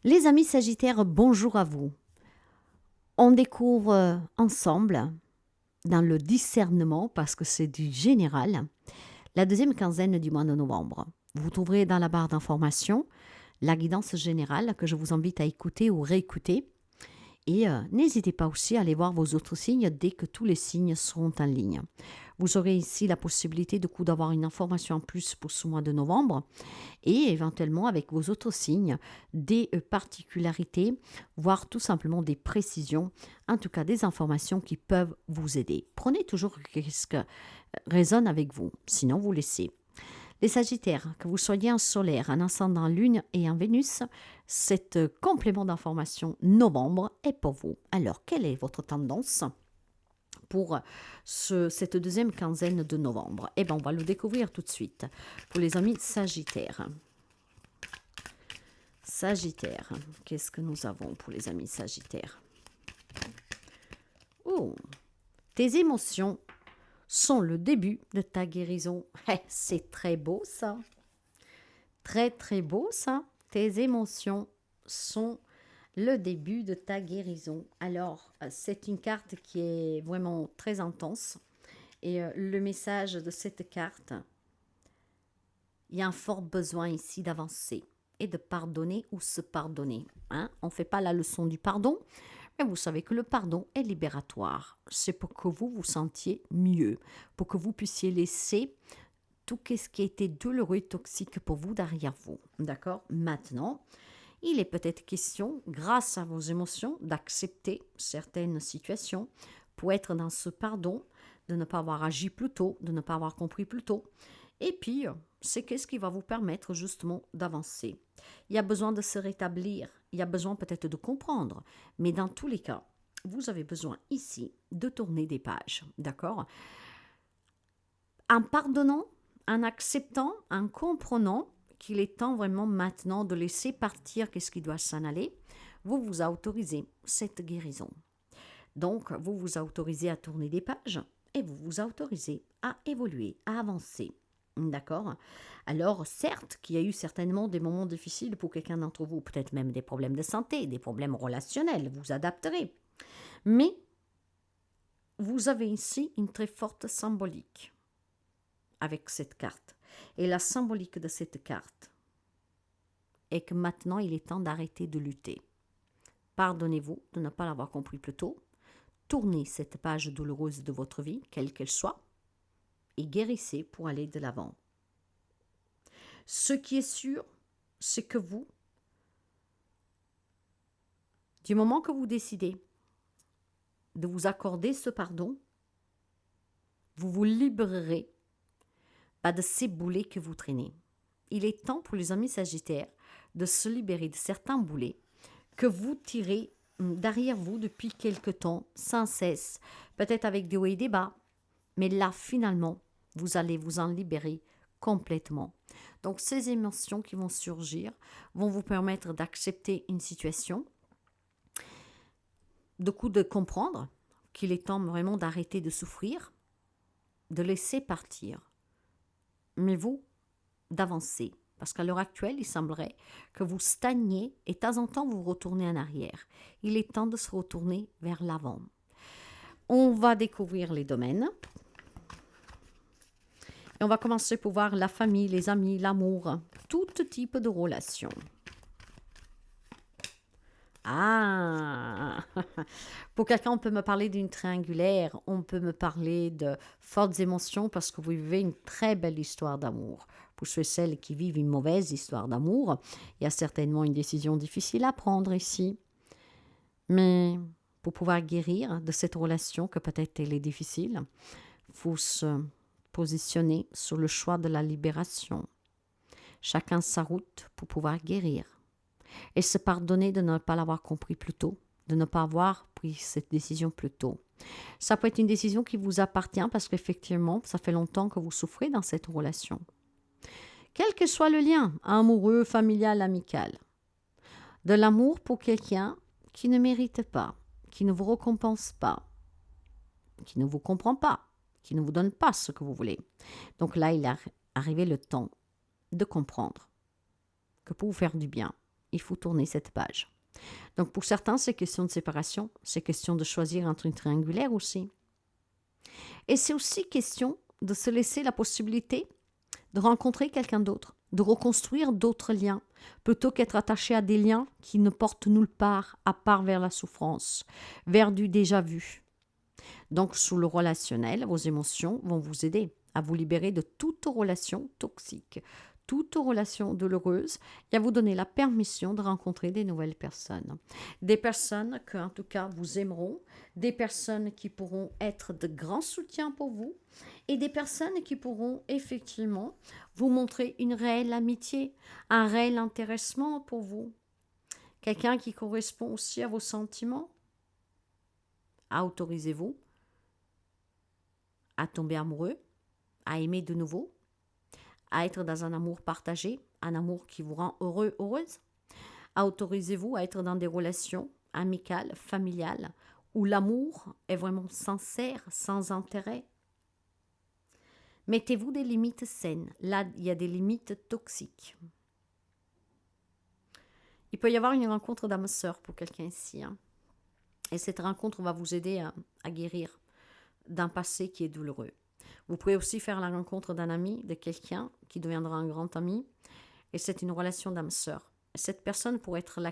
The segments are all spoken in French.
Les amis Sagittaires, bonjour à vous. On découvre ensemble, dans le discernement, parce que c'est du général, la deuxième quinzaine du mois de novembre. Vous trouverez dans la barre d'information la guidance générale que je vous invite à écouter ou réécouter. Et n'hésitez pas aussi à aller voir vos autres signes dès que tous les signes seront en ligne. Vous aurez ici la possibilité d'avoir une information en plus pour ce mois de novembre et éventuellement avec vos autres signes des particularités, voire tout simplement des précisions, en tout cas des informations qui peuvent vous aider. Prenez toujours ce qui résonne avec vous, sinon vous laissez. Les Sagittaires, que vous soyez en solaire, en ascendant Lune et en Vénus, cet complément d'information novembre est pour vous. Alors, quelle est votre tendance pour cette deuxième quinzaine de novembre? Eh bien, on va le découvrir tout de suite pour les amis Sagittaires. Sagittaire, qu'est-ce que nous avons pour les amis Sagittaires? Oh, tes émotions sont le début de ta guérison. C'est très beau ça. Très très beau ça. Tes émotions sont le début de ta guérison. Alors, c'est une carte qui est vraiment très intense. Et le message de cette carte, il y a un fort besoin ici d'avancer et de pardonner ou se pardonner. Hein? On ne fait pas la leçon du pardon, mais vous savez que le pardon est libératoire. C'est pour que vous vous sentiez mieux, pour que vous puissiez laisser tout ce qui a été douloureux et toxique pour vous derrière vous. D'accord? Maintenant, il est peut-être question, grâce à vos émotions, d'accepter certaines situations pour être dans ce pardon, de ne pas avoir agi plus tôt, de ne pas avoir compris plus tôt. Et puis, c'est qu'est-ce qui va vous permettre justement d'avancer. Il y a besoin de se rétablir, il y a besoin peut-être de comprendre, mais dans tous les cas, vous avez besoin ici de tourner des pages, d'accord? En pardonnant, en acceptant, en comprenant qu'il est temps vraiment maintenant de laisser partir qu'est-ce qui doit s'en aller, vous vous autorisez cette guérison. Donc, vous vous autorisez à tourner des pages et vous vous autorisez à évoluer, à avancer. D'accord? Alors, certes, qu'il y a eu certainement des moments difficiles pour quelqu'un d'entre vous, peut-être même des problèmes de santé, des problèmes relationnels, vous adapterez. Mais vous avez ici une très forte symbolique avec cette carte. Et la symbolique de cette carte est que maintenant, il est temps d'arrêter de lutter. Pardonnez-vous de ne pas l'avoir compris plus tôt. Tournez cette page douloureuse de votre vie, quelle qu'elle soit, et guérissez pour aller de l'avant. Ce qui est sûr, c'est que vous, du moment que vous décidez de vous accorder ce pardon, vous vous libérerez pas de ces boulets que vous traînez. Il est temps pour les amis Sagittaires de se libérer de certains boulets que vous tirez derrière vous depuis quelque temps, sans cesse, peut-être avec des hauts et des bas, mais là, finalement, vous allez vous en libérer complètement. Donc, ces émotions qui vont surgir vont vous permettre d'accepter une situation, de comprendre qu'il est temps vraiment d'arrêter de souffrir, de laisser partir, mais vous, d'avancer. Parce qu'à l'heure actuelle, il semblerait que vous stagnez et de temps en temps, vous retournez en arrière. Il est temps de se retourner vers l'avant. On va découvrir les domaines. Et on va commencer pour voir la famille, les amis, l'amour, tout type de relations. Ah, pour quelqu'un, on peut me parler d'une triangulaire, on peut me parler de fortes émotions parce que vous vivez une très belle histoire d'amour. Pour ceux et celles qui vivent une mauvaise histoire d'amour, il y a certainement une décision difficile à prendre ici. Mais pour pouvoir guérir de cette relation que peut-être elle est difficile, il faut se positionner sur le choix de la libération. Chacun sa route pour pouvoir guérir. Et se pardonner de ne pas l'avoir compris plus tôt, de ne pas avoir pris cette décision plus tôt. Ça peut être une décision qui vous appartient parce qu'effectivement, ça fait longtemps que vous souffrez dans cette relation. Quel que soit le lien, amoureux, familial, amical. De l'amour pour quelqu'un qui ne mérite pas, qui ne vous récompense pas, qui ne vous comprend pas, qui ne vous donne pas ce que vous voulez. Donc là, il est arrivé le temps de comprendre que pour vous faire du bien, il faut tourner cette page. Donc pour certains, c'est question de séparation, c'est question de choisir entre une triangulaire aussi. Et c'est aussi question de se laisser la possibilité de rencontrer quelqu'un d'autre, de reconstruire d'autres liens, plutôt qu'être attaché à des liens qui ne portent nulle part, à part vers la souffrance, vers du déjà vu. Donc, sous le relationnel, vos émotions vont vous aider à vous libérer de toute relation toxique, toute relation douloureuse et à vous donner la permission de rencontrer des nouvelles personnes. Des personnes que, en tout cas, vous aimeront, des personnes qui pourront être de grands soutiens pour vous et des personnes qui pourront effectivement vous montrer une réelle amitié, un réel intéressement pour vous. Quelqu'un qui correspond aussi à vos sentiments. Autorisez-vous à tomber amoureux, à aimer de nouveau, à être dans un amour partagé, un amour qui vous rend heureux, heureuse. Autorisez-vous à être dans des relations amicales, familiales, où l'amour est vraiment sincère, sans intérêt. Mettez-vous des limites saines. Là, il y a des limites toxiques. Il peut y avoir une rencontre d'âme sœur pour quelqu'un ici. Et cette rencontre va vous aider à guérir d'un passé qui est douloureux. Vous pouvez aussi faire la rencontre d'un ami, de quelqu'un qui deviendra un grand ami. Et c'est une relation d'âme sœur. Cette personne pourrait être la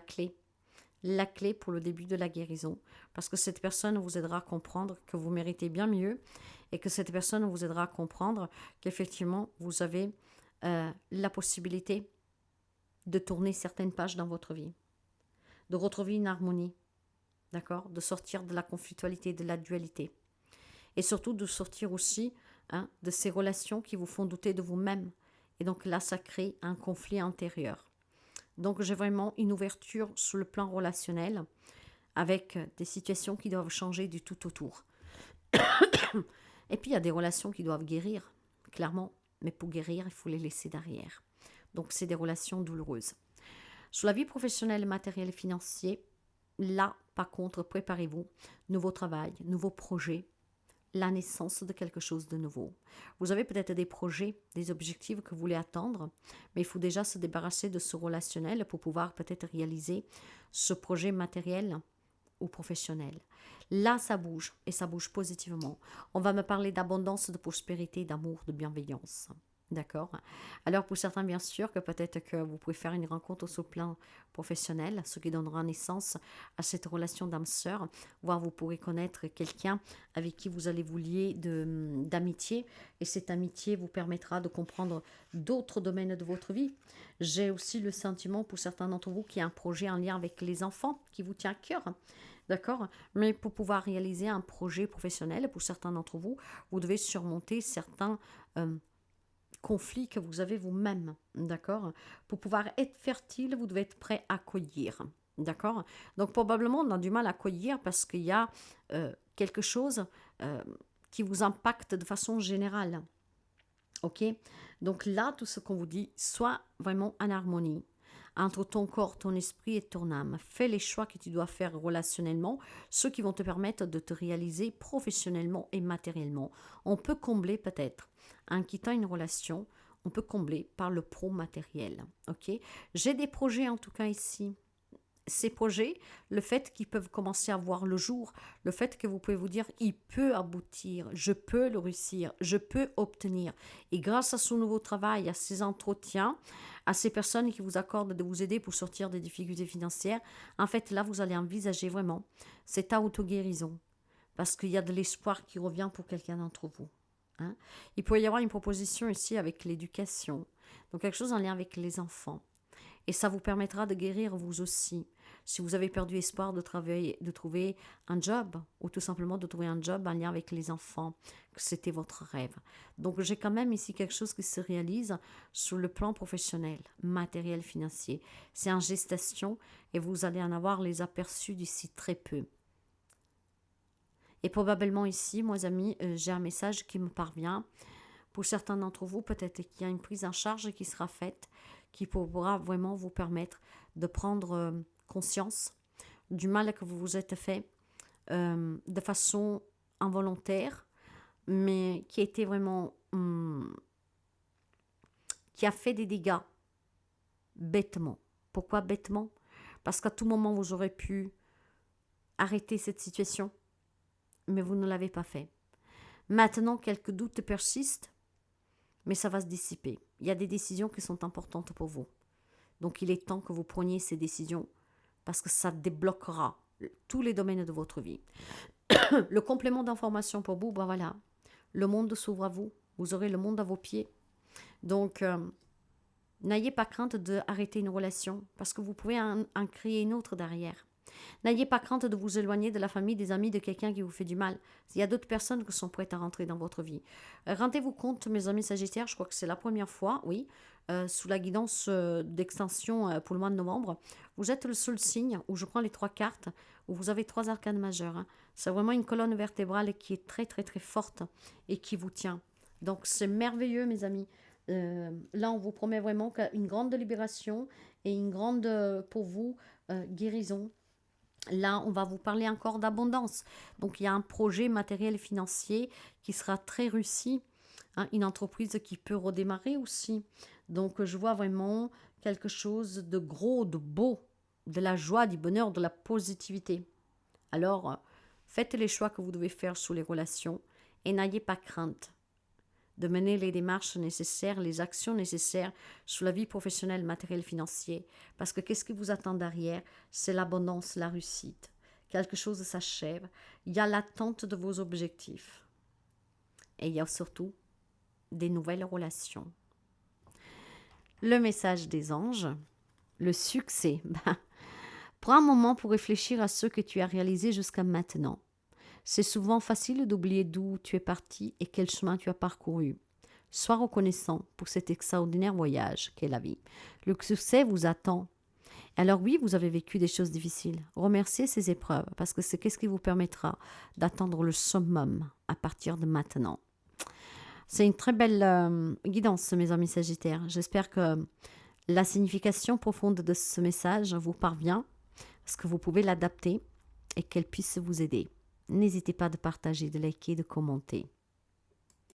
clé pour le début de la guérison. Parce que cette personne vous aidera à comprendre que vous méritez bien mieux et que cette personne vous aidera à comprendre qu'effectivement, vous avez la possibilité de tourner certaines pages dans votre vie, de retrouver une harmonie, d'accord, de sortir de la conflictualité, de la dualité. Et surtout de sortir aussi de ces relations qui vous font douter de vous-même. Et donc là, ça crée un conflit intérieur. Donc j'ai vraiment une ouverture sur le plan relationnel avec des situations qui doivent changer du tout autour. Et puis il y a des relations qui doivent guérir, clairement. Mais pour guérir, il faut les laisser derrière. Donc c'est des relations douloureuses. Sur la vie professionnelle, matérielle et financière, là, par contre, préparez-vous. Nouveau travail, nouveaux projets, la naissance de quelque chose de nouveau. Vous avez peut-être des projets, des objectifs que vous voulez atteindre, mais il faut déjà se débarrasser de ce relationnel pour pouvoir peut-être réaliser ce projet matériel ou professionnel. Là, ça bouge et ça bouge positivement. On va me parler d'abondance, de prospérité, d'amour, de bienveillance. D'accord. Alors pour certains, bien sûr, que peut-être que vous pouvez faire une rencontre sur le plan professionnel, ce qui donnera naissance à cette relation d'âme-sœur, voire vous pourrez connaître quelqu'un avec qui vous allez vous lier d'amitié, et cette amitié vous permettra de comprendre d'autres domaines de votre vie. J'ai aussi le sentiment pour certains d'entre vous qu'il y a un projet en lien avec les enfants qui vous tient à cœur. D'accord. Mais pour pouvoir réaliser un projet professionnel, pour certains d'entre vous, vous devez surmonter certains conflits que vous avez vous-même, d'accord. Pour pouvoir être fertile, vous devez être prêt à accueillir, d'accord. Donc probablement on a du mal à accueillir parce qu'il y a quelque chose qui vous impacte de façon générale, ok. Donc là, tout ce qu'on vous dit, soit vraiment en harmonie entre ton corps, ton esprit et ton âme. Fais les choix que tu dois faire relationnellement, ceux qui vont te permettre de te réaliser professionnellement et matériellement. On peut combler peut-être, en quittant une relation, on peut combler par le pro-matériel. Ok. J'ai des projets en tout cas ici. Ces projets, le fait qu'ils peuvent commencer à voir le jour, le fait que vous pouvez vous dire, il peut aboutir, je peux le réussir, je peux obtenir. Et grâce à ce nouveau travail, à ces entretiens, à ces personnes qui vous accordent de vous aider pour sortir des difficultés financières, en fait, là, vous allez envisager vraiment cette auto-guérison. Parce qu'il y a de l'espoir qui revient pour quelqu'un d'entre vous. Il peut y avoir une proposition ici avec l'éducation, donc quelque chose en lien avec les enfants. Et ça vous permettra de guérir vous aussi. Si vous avez perdu espoir de trouver un job, ou tout simplement de trouver un job en lien avec les enfants, que c'était votre rêve. Donc j'ai quand même ici quelque chose qui se réalise sur le plan professionnel, matériel, financier. C'est en gestation et vous allez en avoir les aperçus d'ici très peu. Et probablement ici, moi amis, j'ai un message qui me parvient. Pour certains d'entre vous, peut-être qu'il y a une prise en charge qui sera faite, qui pourra vraiment vous permettre de prendre conscience du mal que vous vous êtes fait de façon involontaire, mais qui a été vraiment qui a fait des dégâts bêtement. Pourquoi bêtement? Parce qu'à tout moment, vous aurez pu arrêter cette situation, mais vous ne l'avez pas fait. Maintenant, quelques doutes persistent, mais ça va se dissiper. Il y a des décisions qui sont importantes pour vous. Donc, il est temps que vous preniez ces décisions parce que ça débloquera tous les domaines de votre vie. Le complément d'information pour vous, ben voilà, le monde s'ouvre à vous. Vous aurez le monde à vos pieds. Donc, n'ayez pas crainte d'arrêter une relation parce que vous pouvez en créer une autre derrière. N'ayez pas crainte de vous éloigner de la famille, des amis, de quelqu'un qui vous fait du mal. Il y a d'autres personnes qui sont prêtes à rentrer dans votre vie. Rendez-vous compte, mes amis Sagittaires, je crois que c'est la première fois, oui, sous la guidance d'extension pour le mois de novembre. Vous êtes le seul signe où je prends les 3 cartes, où vous avez 3 arcanes majeures. C'est vraiment une colonne vertébrale qui est très, très, très forte et qui vous tient. Donc, c'est merveilleux, mes amis. Là, on vous promet vraiment une grande libération et une grande, pour vous, guérison. Là, on va vous parler encore d'abondance. Donc, il y a un projet matériel et financier qui sera très réussi. Une entreprise qui peut redémarrer aussi. Donc, je vois vraiment quelque chose de gros, de beau, de la joie, du bonheur, de la positivité. Alors, faites les choix que vous devez faire sous les relations et n'ayez pas crainte de mener les démarches nécessaires, les actions nécessaires sur la vie professionnelle, matérielle, financière. Parce que qu'est-ce qui vous attend derrière? C'est l'abondance, la réussite. Quelque chose s'achève. Il y a l'attente de vos objectifs. Et il y a surtout des nouvelles relations. Le message des anges, le succès. Prends un moment pour réfléchir à ce que tu as réalisé jusqu'à maintenant. C'est souvent facile d'oublier d'où tu es parti et quel chemin tu as parcouru. Sois reconnaissant pour cet extraordinaire voyage qu'est la vie. Le succès vous attend. Alors oui, vous avez vécu des choses difficiles. Remerciez ces épreuves parce que c'est ce qui vous permettra d'atteindre le summum à partir de maintenant. C'est une très belle guidance, mes amis Sagittaires. J'espère que la signification profonde de ce message vous parvient, parce que vous pouvez l'adapter et qu'elle puisse vous aider. N'hésitez pas de partager, de liker, de commenter.